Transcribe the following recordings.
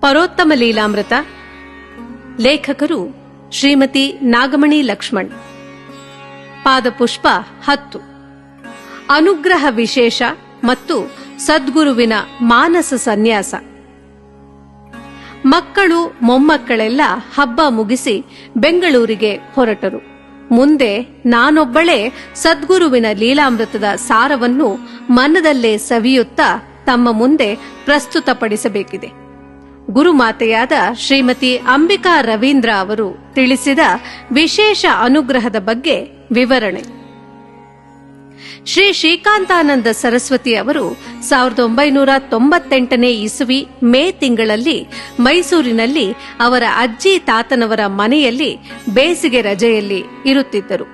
ಪರೋತ್ತಮ ಲೀಲಾಮೃತ. ಲೇಖಕರು ಶ್ರೀಮತಿ ನಾಗಮಣಿ ಲಕ್ಷ್ಮಣ್. ಪಾದಪುಷ್ಪ 10. ಅನುಗ್ರಹ ವಿಶೇಷ ಮತ್ತು ಸದ್ಗುರುವಿನ ಮಾನಸ ಸನ್ಯಾಸ. ಮಕ್ಕಳು ಮೊಮ್ಮಕ್ಕಳೆಲ್ಲ ಹಬ್ಬ ಮುಗಿಸಿ ಬೆಂಗಳೂರಿಗೆ ಹೊರಟರು. ಮುಂದೆ ನಾನೊಬ್ಬಳೇ ಸದ್ಗುರುವಿನ ಲೀಲಾಮೃತದ ಸಾರವನ್ನು ಮನದಲ್ಲೇ ಸವಿಯುತ್ತಾ ತಮ್ಮ ಮುಂದೆ ಪ್ರಸ್ತುತಪಡಿಸಬೇಕಿದೆ. ಗುರುಮಾತೆಯಾದ ಶ್ರೀಮತಿ ಅಂಬಿಕಾ ರವೀಂದ್ರ ಅವರು ತಿಳಿಸಿದ ವಿಶೇಷ ಅನುಗ್ರಹದ ಬಗ್ಗೆ ವಿವರಣೆ. ಶ್ರೀ ಶ್ರೀಕಾಂತಾನಂದ ಸರಸ್ವತಿ ಅವರು 1998ನೇ ಇಸವಿ ಮೇ ತಿಂಗಳಲ್ಲಿ ಮೈಸೂರಿನಲ್ಲಿ ಅವರ ಅಜ್ಜಿ ತಾತನವರ ಮನೆಯಲ್ಲಿ ಬೇಸಿಗೆ ರಜೆಯಲ್ಲಿ ಇರುತ್ತಿದ್ದರು.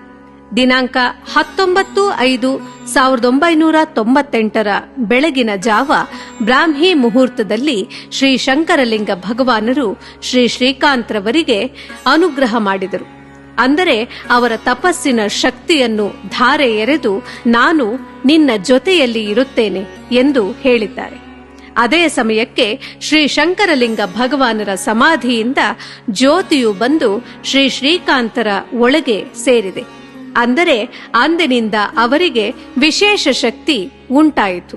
ದಿನಾಂಕ 19/5/1998 ಬೆಳಗಿನ ಜಾವ ಬ್ರಾಹ್ಮಿ ಮುಹೂರ್ತದಲ್ಲಿ ಶ್ರೀ ಶಂಕರಲಿಂಗ ಭಗವಾನರು ಶ್ರೀ ಶ್ರೀಕಾಂತ್ರವರಿಗೆ ಅನುಗ್ರಹ ಮಾಡಿದರು. ಅಂದರೆ ಅವರ ತಪಸ್ಸಿನ ಶಕ್ತಿಯನ್ನು ಧಾರೆ ಎರೆದು ನಾನು ನಿನ್ನ ಜೊತೆಯಲ್ಲಿ ಇರುತ್ತೇನೆ ಎಂದು ಹೇಳಿದ್ದಾರೆ. ಅದೇ ಸಮಯಕ್ಕೆ ಶ್ರೀ ಶಂಕರಲಿಂಗ ಭಗವಾನರ ಸಮಾಧಿಯಿಂದ ಜ್ಯೋತಿಯು ಬಂದು ಶ್ರೀ ಶ್ರೀಕಾಂತರ ಒಳಗೆ ಸೇರಿದೆ. ಅಂದರೆ ಅಂದಿನಿಂದ ಅವರಿಗೆ ವಿಶೇಷ ಶಕ್ತಿ ಉಂಟಾಯಿತು.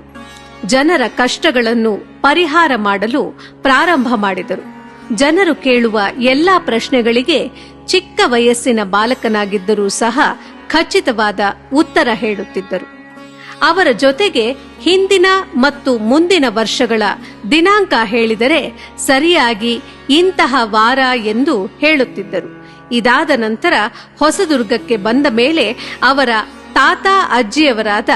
ಜನರ ಕಷ್ಟಗಳನ್ನು ಪರಿಹಾರ ಮಾಡಲು ಪ್ರಾರಂಭ ಮಾಡಿದರು. ಜನರು ಕೇಳುವ ಎಲ್ಲಾ ಪ್ರಶ್ನೆಗಳಿಗೆ ಚಿಕ್ಕ ವಯಸ್ಸಿನ ಬಾಲಕನಾಗಿದ್ದರೂ ಸಹ ಖಚಿತವಾದ ಉತ್ತರ ಹೇಳುತ್ತಿದ್ದರು. ಅವರ ಜೊತೆಗೆ ಹಿಂದಿನ ಮತ್ತು ಮುಂದಿನ ವರ್ಷಗಳ ದಿನಾಂಕ ಹೇಳಿದರೆ ಸರಿಯಾಗಿ ಇಂತಹ ವಾರ ಎಂದು ಹೇಳುತ್ತಿದ್ದರು. ಇದಾದ ನಂತರ ಹೊಸದುರ್ಗಕ್ಕೆ ಬಂದ ಮೇಲೆ ಅವರ ತಾತ ಅಜ್ಜಿಯವರಾದ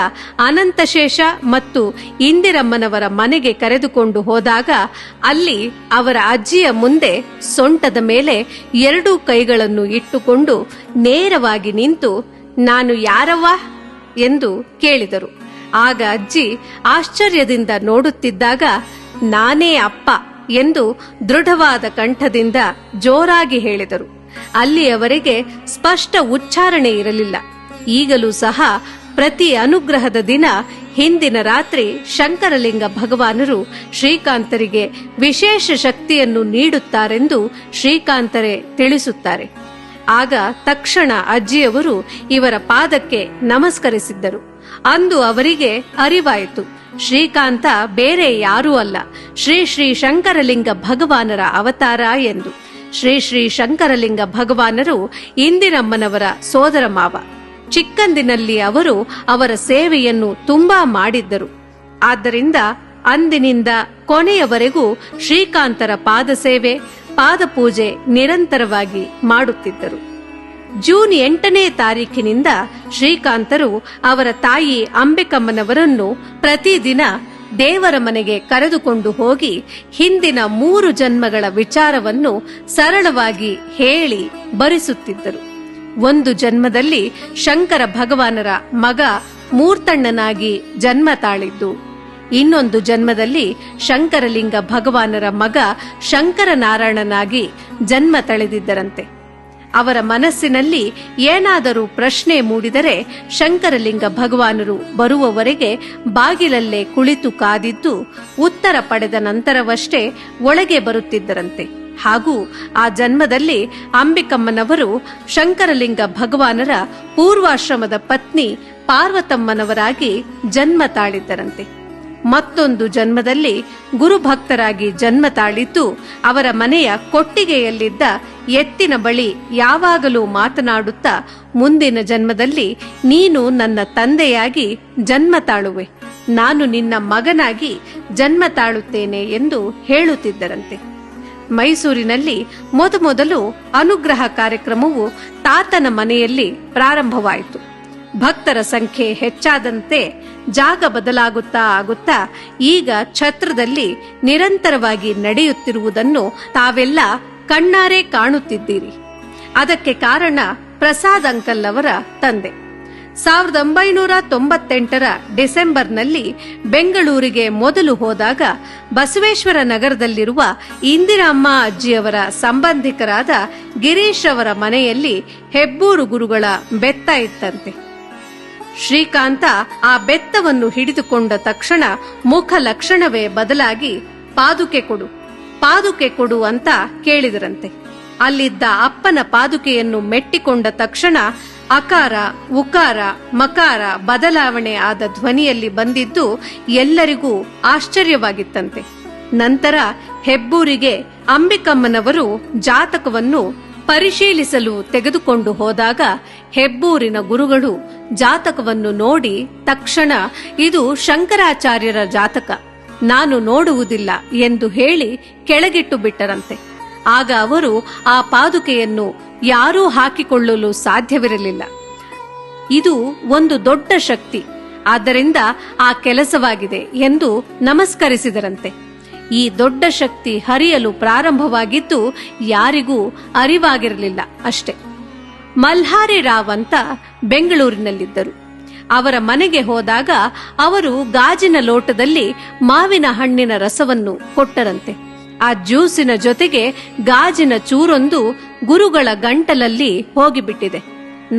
ಅನಂತಶೇಷ ಮತ್ತು ಇಂದಿರಮ್ಮನವರ ಮನೆಗೆ ಕರೆದುಕೊಂಡು ಹೋದಾಗ ಅಲ್ಲಿ ಅವರ ಅಜ್ಜಿಯ ಮುಂದೆ ಸೊಂಟದ ಮೇಲೆ 2 ಕೈಗಳನ್ನು ಇಟ್ಟುಕೊಂಡು ನೇರವಾಗಿ ನಿಂತು ನಾನು ಯಾರವ್ವ ಎಂದು ಕೇಳಿದರು. ಆಗ ಅಜ್ಜಿ ಆಶ್ಚರ್ಯದಿಂದ ನೋಡುತ್ತಿದ್ದಾಗ ನಾನೇ ಅಪ್ಪ ಎಂದು ದೃಢವಾದ ಕಂಠದಿಂದ ಜೋರಾಗಿ ಹೇಳಿದರು. ಅಲ್ಲಿಯವರೆಗೆ ಸ್ಪಷ್ಟ ಉಚ್ಚಾರಣೆ ಇರಲಿಲ್ಲ. ಈಗಲೂ ಸಹ ಪ್ರತಿ ಅನುಗ್ರಹದ ದಿನ ಹಿಂದಿನ ರಾತ್ರಿ ಶಂಕರಲಿಂಗ ಭಗವಾನರು ಶ್ರೀಕಾಂತರಿಗೆ ವಿಶೇಷ ಶಕ್ತಿಯನ್ನು ನೀಡುತ್ತಾರೆಂದು ಶ್ರೀಕಾಂತರೇ ತಿಳಿಸುತ್ತಾರೆ. ಆಗ ತಕ್ಷಣ ಅಜ್ಜಿಯವರು ಇವರ ಪಾದಕ್ಕೆ ನಮಸ್ಕರಿಸಿದ್ದರು. ಅಂದು ಅವರಿಗೆ ಅರಿವಾಯಿತು, ಶ್ರೀಕಾಂತ ಬೇರೆ ಯಾರೂ ಅಲ್ಲ, ಶ್ರೀ ಶ್ರೀ ಶಂಕರಲಿಂಗ ಭಗವಾನರ ಅವತಾರ ಎಂದು. ಶ್ರೀ ಶ್ರೀ ಶಂಕರಲಿಂಗ ಭಗವಾನರು ಇಂದಿರಮ್ಮನವರ ಸೋದರ ಮಾವ. ಚಿಕ್ಕಂದಿನಲ್ಲಿ ಅವರು ಅವರ ಸೇವೆಯನ್ನು ತುಂಬಾ ಮಾಡಿದ್ದರು. ಆದ್ದರಿಂದ ಅಂದಿನಿಂದ ಕೊನೆಯವರೆಗೂ ಶ್ರೀಕಾಂತರ ಪಾದಸೇವೆ, ಪಾದಪೂಜೆ ನಿರಂತರವಾಗಿ ಮಾಡುತ್ತಿದ್ದರು. ಜೂನ್ 8ನೇ ತಾರೀಖಿನಿಂದ ಶ್ರೀಕಾಂತರು ಅವರ ತಾಯಿ ಅಂಬಿಕಮ್ಮನವರನ್ನು ಪ್ರತಿದಿನ ದೇವರ ಮನೆಗೆ ಕರೆದುಕೊಂಡು ಹೋಗಿ ಹಿಂದಿನ 3 ಜನ್ಮಗಳ ವಿಚಾರವನ್ನು ಸರಳವಾಗಿ ಹೇಳಿ ಬರಿಸುತ್ತಿದ್ದರು. ಒಂದು ಜನ್ಮದಲ್ಲಿ ಶಂಕರ ಭಗವಾನರ ಮಗ ಮೂರ್ತಣ್ಣನಾಗಿ ಜನ್ಮ ತಾಳಿದ್ದು, ಇನ್ನೊಂದು ಜನ್ಮದಲ್ಲಿ ಶಂಕರಲಿಂಗ ಭಗವಾನರ ಮಗ ಶಂಕರನಾರಾಯಣನಾಗಿ ಜನ್ಮ ತಳೆದಿದ್ದರಂತೆ. ಅವರ ಮನಸ್ಸಿನಲ್ಲಿ ಏನಾದರೂ ಪ್ರಶ್ನೆ ಮೂಡಿದರೆ ಶಂಕರಲಿಂಗ ಭಗವಾನರು ಬರುವವರೆಗೆ ಬಾಗಿಲಲ್ಲೇ ಕುಳಿತು ಕಾದಿದ್ದು ಉತ್ತರ ಪಡೆದ ನಂತರವಷ್ಟೇ ಒಳಗೆ ಬರುತ್ತಿದ್ದರಂತೆ. ಹಾಗೂ ಆ ಜನ್ಮದಲ್ಲಿ ಅಂಬಿಕಮ್ಮನವರು ಶಂಕರಲಿಂಗ ಭಗವಾನರ ಪೂರ್ವಾಶ್ರಮದ ಪತ್ನಿ ಪಾರ್ವತಮ್ಮನವರಾಗಿ ಜನ್ಮ ತಾಳಿದ್ದರಂತೆ. ಮತ್ತೊಂದು ಜನ್ಮದಲ್ಲಿ ಗುರುಭಕ್ತರಾಗಿ ಜನ್ಮ ತಾಳಿದ್ದು ಅವರ ಮನೆಯ ಕೊಟ್ಟಿಗೆಯಲ್ಲಿದ್ದ ಎತ್ತಿನ ಬಳಿ ಯಾವಾಗಲೂ ಮಾತನಾಡುತ್ತಾ ಮುಂದಿನ ಜನ್ಮದಲ್ಲಿ ನೀನು ನನ್ನ ತಂದೆಯಾಗಿ ಜನ್ಮ ತಾಳುವೆ, ನಾನು ನಿನ್ನ ಮಗನಾಗಿ ಜನ್ಮ ತಾಳುತ್ತೇನೆ ಎಂದು ಹೇಳುತ್ತಿದ್ದರಂತೆ. ಮೈಸೂರಿನಲ್ಲಿ ಮೊದಮೊದಲು ಅನುಗ್ರಹ ಕಾರ್ಯಕ್ರಮವು ತಾತನ ಮನೆಯಲ್ಲಿ ಪ್ರಾರಂಭವಾಯಿತು. ಭಕ್ತರ ಸಂಖ್ಯೆ ಹೆಚ್ಚಾದಂತೆ ಜಾಗ ಬದಲಾಗುತ್ತಾ ಆಗುತ್ತಾ ಈಗ ಛತ್ರದಲ್ಲಿ ನಿರಂತರವಾಗಿ ನಡೆಯುತ್ತಿರುವುದನ್ನು ತಾವೆಲ್ಲ ಕಣ್ಣಾರೆ ಕಾಣುತ್ತಿದ್ದೀರಿ. ಅದಕ್ಕೆ ಕಾರಣ ಪ್ರಸಾದ್ ಅಂಕಲ್ ಅವರ ತಂದೆ. 1998ರ ಡಿಸೆಂಬರ್ನಲ್ಲಿ ಬೆಂಗಳೂರಿಗೆ ಮೊದಲು ಹೋದಾಗ ಬಸವೇಶ್ವರ ನಗರದಲ್ಲಿರುವ ಇಂದಿರಮ್ಮ ಅಜ್ಜಿಯವರ ಸಂಬಂಧಿಕರಾದ ಗಿರೀಶ್ ಅವರ ಮನೆಯಲ್ಲಿ ಹೆಬ್ಬೂರು ಗುರುಗಳ ಬೆತ್ತ ಇತ್ತಂತೆ. ಶ್ರೀಕಾಂತ ಆ ಬೆತ್ತವನ್ನು ಹಿಡಿದುಕೊಂಡ ತಕ್ಷಣ ಮುಖ ಲಕ್ಷಣವೇ ಬದಲಾಗಿ ಪಾದುಕೆ ಕೊಡು, ಪಾದುಕೆ ಕೊಡು ಅಂತ ಕೇಳಿದರಂತೆ. ಅಲ್ಲಿದ್ದ ಅಪ್ಪನ ಪಾದುಕೆಯನ್ನು ಮೆಟ್ಟಿಕೊಂಡ ತಕ್ಷಣ ಅಕಾರ, ಉಕಾರ, ಮಕಾರ ಬದಲಾವಣೆ ಆದ ಧ್ವನಿಯಲ್ಲಿ ಬಂದಿದ್ದು ಎಲ್ಲರಿಗೂ ಆಶ್ಚರ್ಯವಾಗಿತ್ತಂತೆ. ನಂತರ ಹೆಬ್ಬೂರಿಗೆ ಅಂಬಿಕಮ್ಮನವರು ಜಾತಕವನ್ನು ಪರಿಶೀಲಿಸಲು ತೆಗೆದುಕೊಂಡು ಹೋದಾಗ ಹೆಬ್ಬೂರಿನ ಗುರುಗಳು ಜಾತಕವನ್ನು ನೋಡಿ ತಕ್ಷಣ ಇದು ಶಂಕರಾಚಾರ್ಯರ ಜಾತಕ, ನಾನು ನೋಡುವುದಿಲ್ಲ ಎಂದು ಹೇಳಿ ಕೆಳಗಿಟ್ಟು ಬಿಟ್ಟರಂತೆ. ಆಗ ಅವರು ಆ ಪಾದುಕೆಯನ್ನು ಯಾರೂ ಹಾಕಿಕೊಳ್ಳಲು ಸಾಧ್ಯವಿರಲಿಲ್ಲ. ಇದು ಒಂದು ದೊಡ್ಡ ಶಕ್ತಿ, ಆದ್ದರಿಂದ ಆ ಕೆಲಸವಾಗಿದೆ ಎಂದು ನಮಸ್ಕರಿಸಿದರಂತೆ. ಈ ದೊಡ್ಡ ಶಕ್ತಿ ಹರಿಯಲು ಪ್ರಾರಂಭವಾಗಿದ್ದು ಯಾರಿಗೂ ಅರಿವಾಗಿರಲಿಲ್ಲ ಅಷ್ಟೆ. ಮಲ್ಹಾರಿ ರಾವ್ ಅಂತ ಬೆಂಗಳೂರಿನಲ್ಲಿದ್ದರು. ಅವರ ಮನೆಗೆ ಹೋದಾಗ ಅವರು ಗಾಜಿನ ಲೋಟದಲ್ಲಿ ಮಾವಿನ ಹಣ್ಣಿನ ರಸವನ್ನು ಕೊಟ್ಟರಂತೆ. ಆ ಜ್ಯೂಸಿನ ಜೊತೆಗೆ ಗಾಜಿನ ಚೂರೊಂದು ಗುರುಗಳ ಗಂಟಲಲ್ಲಿ ಹೋಗಿಬಿಟ್ಟಿದೆ.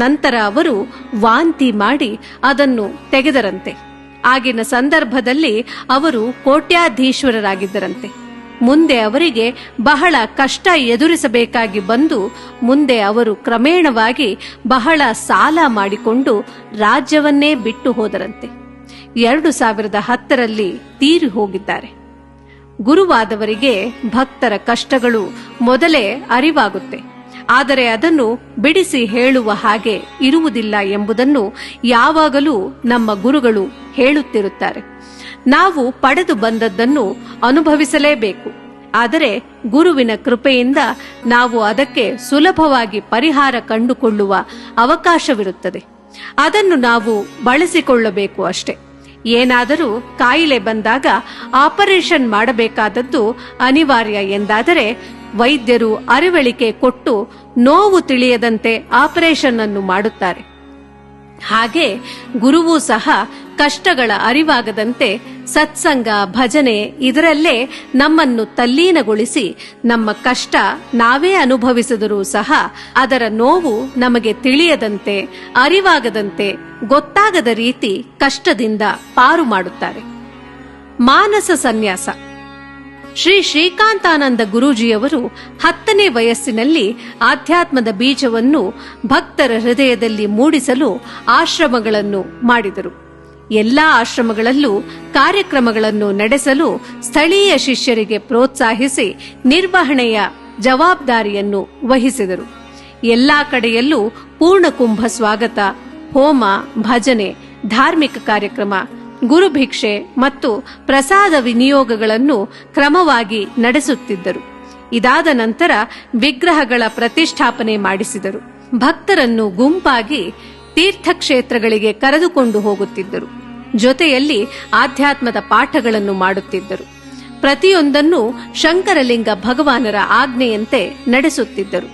ನಂತರ ಅವರು ವಾಂತಿ ಮಾಡಿ ಅದನ್ನು ತೆಗೆದರಂತೆ. ಆಗಿನ ಸಂದರ್ಭದಲ್ಲಿ ಅವರು ಕೋಟ್ಯಾಧೀಶ್ವರರಾಗಿದ್ದರಂತೆ. ಮುಂದೆ ಅವರಿಗೆ ಬಹಳ ಕಷ್ಟ ಎದುರಿಸಬೇಕಾಗಿ ಬಂದು ಮುಂದೆ ಅವರು ಕ್ರಮೇಣವಾಗಿ ಬಹಳ ಸಾಲ ಮಾಡಿಕೊಂಡು ರಾಜ್ಯವನ್ನೇ ಬಿಟ್ಟು ಹೋದರಂತೆ. 2010ರಲ್ಲಿ ತೀರಿ ಹೋಗಿದ್ದಾರೆ. ಗುರುವಾದವರಿಗೆ ಭಕ್ತರ ಕಷ್ಟಗಳು ಮೊದಲೇ ಅರಿವಾಗುತ್ತೆ, ಆದರೆ ಅದನ್ನು ಬಿಡಿಸಿ ಹೇಳುವ ಹಾಗೆ ಇರುವುದಿಲ್ಲ ಎಂಬುದನ್ನು ಯಾವಾಗಲೂ ನಮ್ಮ ಗುರುಗಳು ಹೇಳುತ್ತಿರುತ್ತಾರೆ. ನಾವು ಪಡೆದು ಬಂದದ್ದನ್ನು ಅನುಭವಿಸಲೇಬೇಕು. ಆದರೆ ಗುರುವಿನ ಕೃಪೆಯಿಂದ ನಾವು ಅದಕ್ಕೆ ಸುಲಭವಾಗಿ ಪರಿಹಾರ ಕಂಡುಕೊಳ್ಳುವ ಅವಕಾಶವಿರುತ್ತದೆ. ಅದನ್ನು ನಾವು ಬಳಸಿಕೊಳ್ಳಬೇಕು ಅಷ್ಟೆ. ಏನಾದರೂ ಕಾಯಿಲೆ ಬಂದಾಗ ಆಪರೇಷನ್ ಮಾಡಬೇಕಾದದ್ದು ಅನಿವಾರ್ಯ ಎಂದಾದರೆ ವೈದ್ಯರು ಅರಿವಳಿಕೆ ಕೊಟ್ಟು ನೋವು ತಿಳಿಯದಂತೆ ಆಪರೇಷನ್ ಅನ್ನು ಮಾಡುತ್ತಾರೆ. ಹಾಗೆ ಗುರುವೂ ಸಹ ಕಷ್ಟಗಳ ಅರಿವಾಗದಂತೆ ಸತ್ಸಂಗ, ಭಜನೆ ಇದರಲ್ಲೇ ನಮ್ಮನ್ನು ತಲ್ಲೀನಗೊಳಿಸಿ ನಮ್ಮ ಕಷ್ಟ ನಾವೇ ಅನುಭವಿಸಿದರೂ ಸಹ ಅದರ ನೋವು ನಮಗೆ ತಿಳಿಯದಂತೆ, ಅರಿವಾಗದಂತೆ, ಗೊತ್ತಾಗದ ರೀತಿ ಕಷ್ಟದಿಂದ ಪಾರು ಮಾಡುತ್ತಾರೆ. ಮಾನಸ ಸನ್ಯಾಸ. ಶ್ರೀ ಶ್ರೀಕಾಂತಾನಂದ ಗುರೂಜಿಯವರು 10ನೇ ವಯಸ್ಸಿನಲ್ಲಿ ಆಧ್ಯಾತ್ಮದ ಬೀಜವನ್ನು ಭಕ್ತರ ಹೃದಯದಲ್ಲಿ ಮೂಡಿಸಲು ಆಶ್ರಮಗಳನ್ನು ಮಾಡಿದರು. ಎಲ್ಲಾ ಆಶ್ರಮಗಳಲ್ಲೂ ಕಾರ್ಯಕ್ರಮಗಳನ್ನು ನಡೆಸಲು ಸ್ಥಳೀಯ ಶಿಷ್ಯರಿಗೆ ಪ್ರೋತ್ಸಾಹಿಸಿ ನಿರ್ವಹಣೆಯ ಜವಾಬ್ದಾರಿಯನ್ನು ವಹಿಸಿದರು. ಎಲ್ಲಾ ಕಡೆಯಲ್ಲೂ ಪೂರ್ಣಕುಂಭ ಸ್ವಾಗತ, ಹೋಮ, ಭಜನೆ, ಧಾರ್ಮಿಕ ಕಾರ್ಯಕ್ರಮ, ಗುರುಭಿಕ್ಷೆ ಮತ್ತು ಪ್ರಸಾದ ವಿನಿಯೋಗಗಳನ್ನು ಕ್ರಮವಾಗಿ ನಡೆಸುತ್ತಿದ್ದರು. ಇದಾದ ನಂತರ ವಿಗ್ರಹಗಳ ಪ್ರತಿಷ್ಠಾಪನೆ ಮಾಡಿಸಿದರು. ಭಕ್ತರನ್ನು ಗುಂಪಾಗಿ ತೀರ್ಥಕ್ಷೇತ್ರಗಳಿಗೆ ಕರೆದುಕೊಂಡು ಹೋಗುತ್ತಿದ್ದರು. ಜೊತೆಯಲ್ಲಿ ಆಧ್ಯಾತ್ಮದ ಪಾಠಗಳನ್ನು ಮಾಡುತ್ತಿದ್ದರು. ಪ್ರತಿಯೊಂದನ್ನು ಶಂಕರಲಿಂಗ ಭಗವಾನರ ಆಜ್ಞೆಯಂತೆ ನಡೆಸುತ್ತಿದ್ದರು.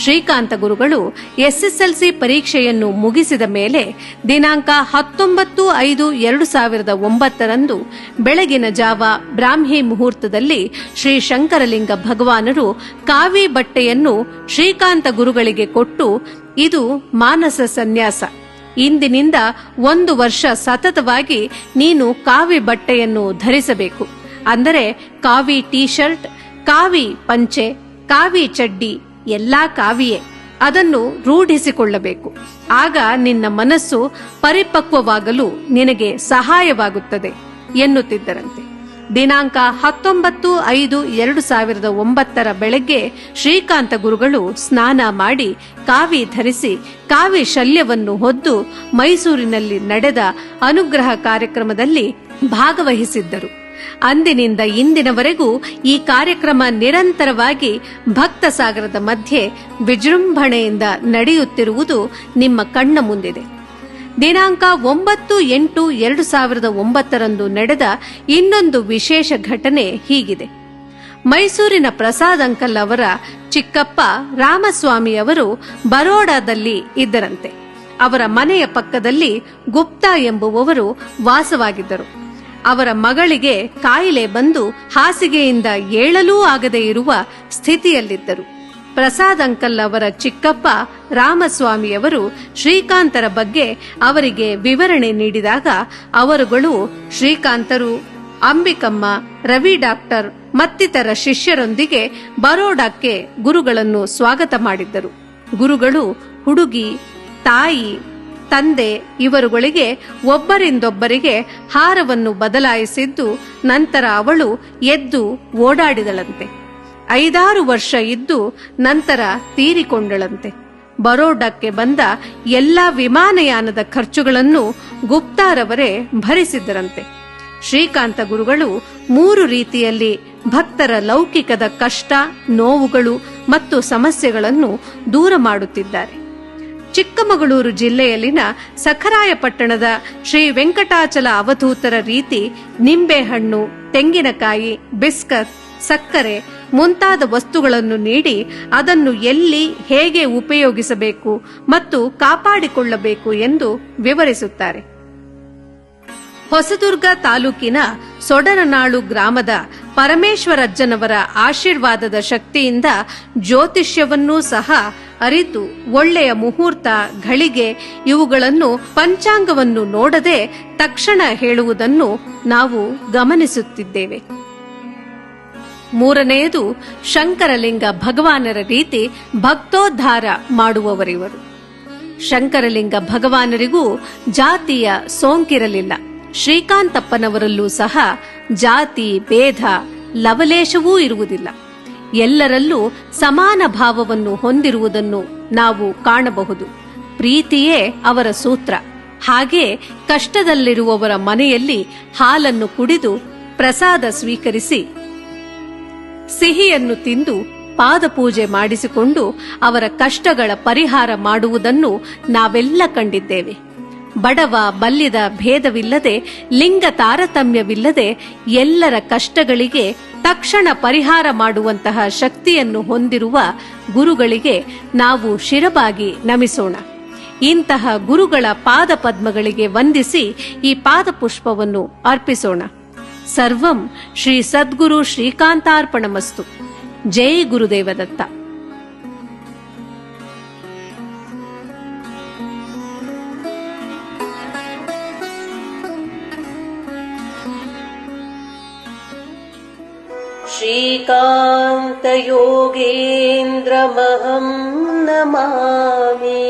ಶ್ರೀಕಾಂತ ಗುರುಗಳು ಎಸ್ಎಸ್ಎಲ್ಸಿ ಪರೀಕ್ಷೆಯನ್ನು ಮುಗಿಸಿದ ಮೇಲೆ ದಿನಾಂಕ 19/5/2009 ಬೆಳಗಿನ ಜಾವ ಬ್ರಾಹ್ಮಿ ಮುಹೂರ್ತದಲ್ಲಿ ಶ್ರೀ ಶಂಕರಲಿಂಗ ಭಗವಾನರು ಕಾವಿ ಬಟ್ಟೆಯನ್ನು ಶ್ರೀಕಾಂತ ಗುರುಗಳಿಗೆ ಕೊಟ್ಟು, ಇದು ಮಾನಸ ಸನ್ಯಾಸ. ಇಂದಿನಿಂದ 1 ವರ್ಷ ಸತತವಾಗಿ ನೀನು ಕಾವಿ ಬಟ್ಟೆಯನ್ನು ಧರಿಸಬೇಕು. ಅಂದರೆ ಕಾವಿ ಟೀ ಶರ್ಟ್, ಕಾವಿ ಪಂಚೆ, ಕಾವಿ ಚಡ್ಡಿ ಎಲ್ಲಾ ಕಾವಿಯೇ. ಅದನ್ನು ರೂಢಿಸಿಕೊಳ್ಳಬೇಕು. ಆಗ ನಿನ್ನ ಮನಸ್ಸು ಪರಿಪಕ್ವವಾಗಲು ನಿನಗೆ ಸಹಾಯವಾಗುತ್ತದೆ ಎನ್ನುತ್ತಿದ್ದರಂತೆ. ದಿನಾಂಕ 19/5/2009 ಬೆಳಗ್ಗೆ ಶ್ರೀಕಾಂತ ಗುರುಗಳು ಸ್ನಾನ ಮಾಡಿ ಕಾವಿ ಧರಿಸಿ ಕಾವಿ ಶಲ್ಯವನ್ನು ಹೊದ್ದು ಮೈಸೂರಿನಲ್ಲಿ ನಡೆದ ಅನುಗ್ರಹ ಕಾರ್ಯಕ್ರಮದಲ್ಲಿ ಭಾಗವಹಿಸಿದ್ದರು. ಅಂದಿನಿಂದ ಇಂದಿನವರೆಗೂ ಈ ಕಾರ್ಯಕ್ರಮ ನಿರಂತರವಾಗಿ ಭಕ್ತ ಸಾಗರದ ಮಧ್ಯೆ ವಿಜೃಂಭಣೆಯಿಂದ ನಡೆಯುತ್ತಿರುವುದು ನಿಮ್ಮ ಕಣ್ಣ ಮುಂದಿದೆ. ದಿನಾಂಕ 9/8/2009 ನಡೆದ ಇನ್ನೊಂದು ವಿಶೇಷ ಘಟನೆ ಹೀಗಿದೆ. ಮೈಸೂರಿನ ಪ್ರಸಾದ್ ಅಂಕಲ್ ಅವರ ಚಿಕ್ಕಪ್ಪ ರಾಮಸ್ವಾಮಿ ಅವರು ಬರೋಡಾದಲ್ಲಿ ಇದ್ದರಂತೆ. ಅವರ ಮನೆಯ ಪಕ್ಕದಲ್ಲಿ ಗುಪ್ತಾ ಎಂಬುವವರು ವಾಸವಾಗಿದ್ದರು. ಅವರ ಮಗಳಿಗೆ ಕಾಯಿಲೆ ಬಂದು ಹಾಸಿಗೆಯಿಂದ ಏಳಲೂ ಆಗದೆ ಇರುವ ಸ್ಥಿತಿಯಲ್ಲಿದ್ದರು. ಪ್ರಸಾದ್ ಅಂಕಲ್ ಅವರ ಚಿಕ್ಕಪ್ಪ ರಾಮಸ್ವಾಮಿಯವರು ಶ್ರೀಕಾಂತರ ಬಗ್ಗೆ ಅವರಿಗೆ ವಿವರಣೆ ನೀಡಿದಾಗ ಅವರುಗಳು ಶ್ರೀಕಾಂತರು, ಅಂಬಿಕಮ್ಮ, ರವಿ ಡಾಕ್ಟರ್, ಮತ್ತಿತರ ಶಿಷ್ಯರೊಂದಿಗೆ ಬರೋಡಕ್ಕೆ ಗುರುಗಳನ್ನು ಸ್ವಾಗತ ಮಾಡಿದ್ದರು. ಗುರುಗಳು ಹುಡುಗಿ, ತಾಯಿ, ತಂದೆ ಇವರುಗಳಿಗೆ ಒಬ್ಬರಿಂದೊಬ್ಬರಿಗೆ ಹಾರವನ್ನು ಬದಲಾಯಿಸಿದ್ದು, ನಂತರ ಅವಳು ಎದ್ದು ಓಡಾಡಿದಳಂತೆ. 5-6 ವರ್ಷ ಇದ್ದು ನಂತರ ತೀರಿಕೊಂಡಳಂತೆ. ಬರೋಡಕ್ಕೆ ಬಂದ ಎಲ್ಲಾ ವಿಮಾನಯಾನದ ಖರ್ಚುಗಳನ್ನು ಗುಪ್ತಾರವರೇ ಭರಿಸಿದ್ದರಂತೆ. ಶ್ರೀಕಾಂತ ಗುರುಗಳು 3 ರೀತಿಯಲ್ಲಿ ಭಕ್ತರ ಲೌಕಿಕದ ಕಷ್ಟ, ನೋವುಗಳು ಮತ್ತು ಸಮಸ್ಯೆಗಳನ್ನು ದೂರ ಮಾಡುತ್ತಿದ್ದಾರೆ. ಚಿಕ್ಕಮಗಳೂರು ಜಿಲ್ಲೆಯಲ್ಲಿನ ಸಖರಾಯಪಟ್ಟಣದ ಶ್ರೀ ವೆಂಕಟಾಚಲ ಅವಧೂತರ ರೀತಿ ನಿಂಬೆಹಣ್ಣು, ತೆಂಗಿನಕಾಯಿ, ಬಿಸ್ಕತ್, ಸಕ್ಕರೆ ಮುಂತಾದ ವಸ್ತುಗಳನ್ನು ನೀಡಿ ಅದನ್ನು ಎಲ್ಲಿ ಹೇಗೆ ಉಪಯೋಗಿಸಬೇಕು ಮತ್ತು ಕಾಪಾಡಿಕೊಳ್ಳಬೇಕು ಎಂದು ವಿವರಿಸುತ್ತಾರೆ. ಹೊಸದುರ್ಗ ತಾಲೂಕಿನ ಸೊಡರನಾಳು ಗ್ರಾಮದ ಪರಮೇಶ್ವರಜ್ಜನವರ ಆಶೀರ್ವಾದದ ಶಕ್ತಿಯಿಂದ ಜ್ಯೋತಿಷ್ಯವನ್ನೂ ಸಹ ಅರಿತು ಒಳ್ಳೆಯ ಮುಹೂರ್ತ, ಘಳಿಗೆ ಇವುಗಳನ್ನು ಪಂಚಾಂಗವನ್ನು ನೋಡದೆ ತಕ್ಷಣ ಹೇಳುವುದನ್ನು ನಾವು ಗಮನಿಸುತ್ತಿದ್ದೇವೆ. 3ನೇದು ಶಂಕರಲಿಂಗ ಭಗವಾನರ ರೀತಿ ಭಕ್ತೋದ್ಧಾರ ಮಾಡುವವರಿವರು. ಶಂಕರಲಿಂಗ ಭಗವಾನರಿಗೂ ಜಾತಿಯ ಸೋಂಕಿರಲಿಲ್ಲ. ಶ್ರೀಕಾಂತಪ್ಪನವರಲ್ಲೂ ಸಹ ಜಾತಿ ಭೇದ ಲವಲೇಶವೂ ಇರುವುದಿಲ್ಲ. ಎಲ್ಲರಲ್ಲೂ ಸಮಾನ ಭಾವವನ್ನು ಹೊಂದಿರುವುದನ್ನು ನಾವು ಕಾಣಬಹುದು. ಪ್ರೀತಿಯೇ ಅವರ ಸೂತ್ರ. ಹಾಗೆ ಕಷ್ಟದಲ್ಲಿರುವವರ ಮನೆಯಲ್ಲಿ ಹಾಲನ್ನು ಕುಡಿದು ಪ್ರಸಾದ ಸ್ವೀಕರಿಸಿ ಸಿಹಿಯನ್ನು ತಿಂದು ಪಾದಪೂಜೆ ಮಾಡಿಸಿಕೊಂಡು ಅವರ ಕಷ್ಟಗಳ ಪರಿಹಾರ ಮಾಡುವುದನ್ನು ನಾವೆಲ್ಲ ಕಂಡಿದ್ದೇವೆ. ಬಡವ ಬಲ್ಲಿದ ಭೇದವಿಲ್ಲದೆ, ಲಿಂಗ ತಾರತಮ್ಯವಿಲ್ಲದೆ ಎಲ್ಲರ ಕಷ್ಟಗಳಿಗೆ ತಕ್ಷಣ ಪರಿಹಾರ ಮಾಡುವಂತಹ ಶಕ್ತಿಯನ್ನು ಹೊಂದಿರುವ ಗುರುಗಳಿಗೆ ನಾವು ಶಿರಬಾಗಿ ನಮಿಸೋಣ. ಇಂತಹ ಗುರುಗಳ ಪಾದ ಪದ್ಮಗಳಿಗೆ ವಂದಿಸಿ ಈ ಪಾದಪುಷ್ಪವನ್ನು ಅರ್ಪಿಸೋಣ. ಸರ್ವಂ ಶ್ರೀ ಸದ್ಗುರು ಶ್ರೀಕಾಂತಾರ್ಪಣಮಸ್ತು. ಜೈ ಗುರುದೇವದತ್ತ. ಶ್ರೀಕಾಂತ ಯೋಗೇಂದ್ರಮಹಂ ನಮಾಮಿ.